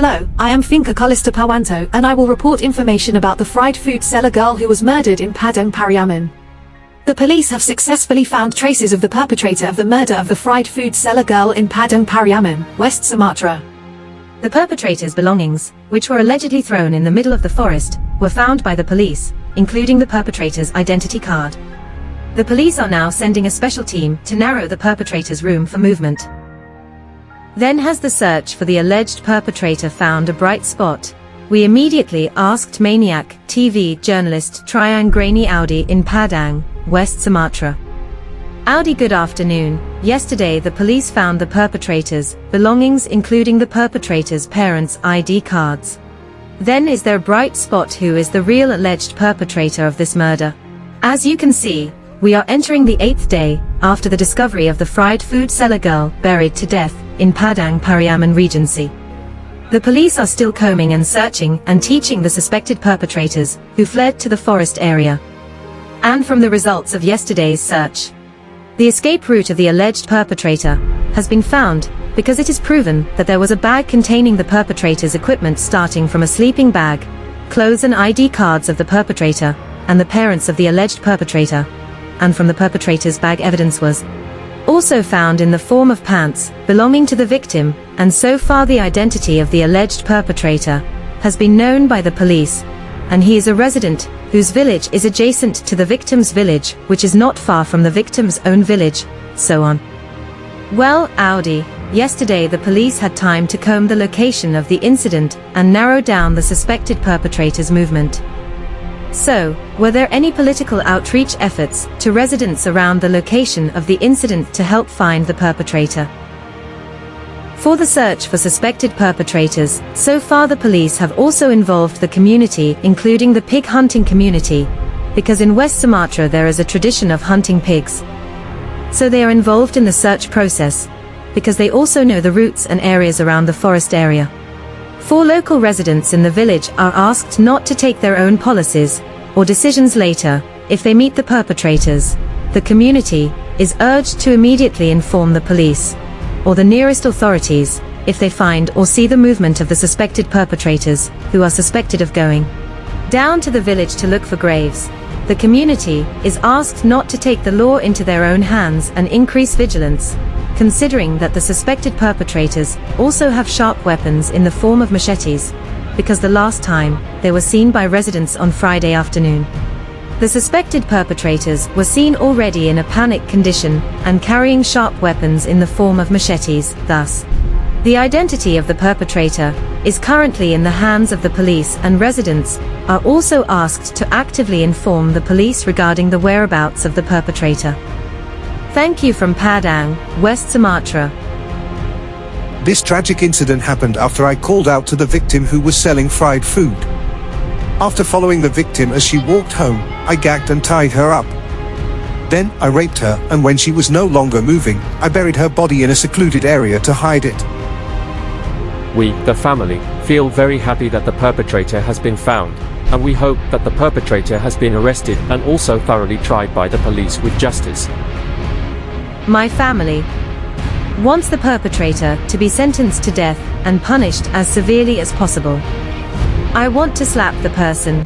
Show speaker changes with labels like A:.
A: Hello, I am Finca Kalista Pawanto and I will report information about the fried food seller girl who was murdered in Padang, Pariaman. The police have successfully found traces of the perpetrator of the murder of the fried food seller girl in Padang, Pariaman, West Sumatra.
B: The perpetrator's belongings, which were allegedly thrown in the middle of the forest, were found by the police, including the perpetrator's identity card. The police are now sending a special team to narrow the perpetrator's room for movement. Then has the search for the alleged perpetrator found a bright spot? We immediately asked Maniac TV journalist Triangrani Audi in Padang, West Sumatra. Audi, good afternoon. Yesterday the police found the perpetrator's belongings, including the perpetrator's parents' ID cards. Then is there a bright spot? Who is the real alleged perpetrator of this murder? As you can see, we are entering the 8th day after the discovery of the fried food seller girl buried to death in Padang, Pariaman Regency. The police are still combing and searching and teaching the suspected perpetrators who fled to the forest area. And from the results of yesterday's search, the escape route of the alleged perpetrator has been found because it is proven that there was a bag containing the perpetrator's equipment, starting from a sleeping bag, clothes and ID cards of the perpetrator and the parents of the alleged perpetrator. And from the perpetrator's bag, evidence was also found in the form of pants belonging to the victim, and so far the identity of the alleged perpetrator has been known by the police, and he is a resident whose village is adjacent to the victim's village, which is not far from the victim's own village, so on. Well, Audi, yesterday the police had time to comb the location of the incident and narrow down the suspected perpetrator's movement. So, were there any political outreach efforts to residents around the location of the incident to help find the perpetrator? For the search for suspected perpetrators, so far the police have also involved the community, including the pig hunting community, because in West Sumatra there is a tradition of hunting pigs. So they are involved in the search process, because they also know the routes and areas around the forest area. 4 local residents in the village are asked not to take their own policies or decisions later if they meet the perpetrators. The community is urged to immediately inform the police or the nearest authorities if they find or see the movement of the suspected perpetrators who are suspected of going down to the village to look for graves. The community is asked not to take the law into their own hands and increase vigilance, considering that the suspected perpetrators also have sharp weapons in the form of machetes, because the last time they were seen by residents on Friday afternoon. The suspected perpetrators were seen already in a panic condition and carrying sharp weapons in the form of machetes. Thus, the identity of the perpetrator is currently in the hands of the police, and residents are also asked to actively inform the police regarding the whereabouts of the perpetrator. Thank you from Padang, West Sumatra.
C: This tragic incident happened after I called out to the victim who was selling fried food. After following the victim as she walked home, I gagged and tied her up. Then, I raped her, and when she was no longer moving, I buried her body in a secluded area to hide it.
D: We, the family, feel very happy that the perpetrator has been found, and we hope that the perpetrator has been arrested and also thoroughly tried by the police with justice.
B: My family wants the perpetrator to be sentenced to death and punished as severely as possible. I want to slap the person